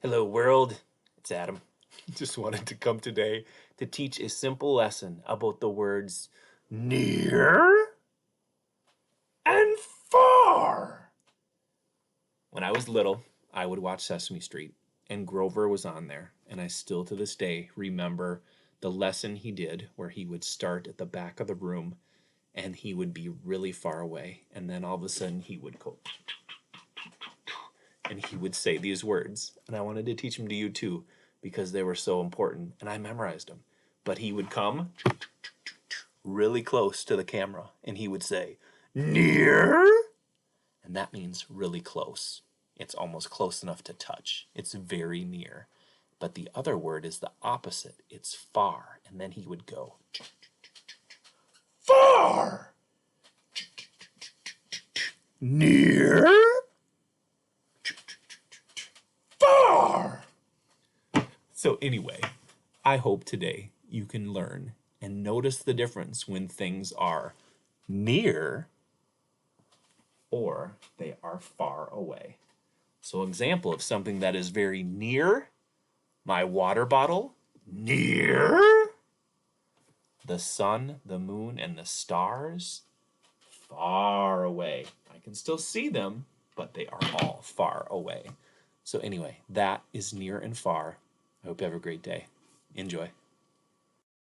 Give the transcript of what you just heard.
Hello world, it's Adam. Just wanted to come today to teach a simple lesson about the words near and far. When I was little, I would watch Sesame Street and Grover was on there, and I still to this day remember the lesson he did where he would start at the back of the room and he would be really far away, and then all of a sudden he would go and he would say these words, and I wanted to teach them to you too because they were so important, and I memorized them. But he would come really close to the camera, and he would say, near, and that means really close. It's almost close enough to touch. It's very near. But the other word is the opposite. It's far, and then he would go, far, near, far. So anyway, I hope today you can learn and notice the difference when things are near or they are far away. So example of something that is very near, my water bottle, near the sun, the moon, and the stars, far away. I can still see them, but they are all far away. So anyway, that is near and far. I hope you have a great day. Enjoy.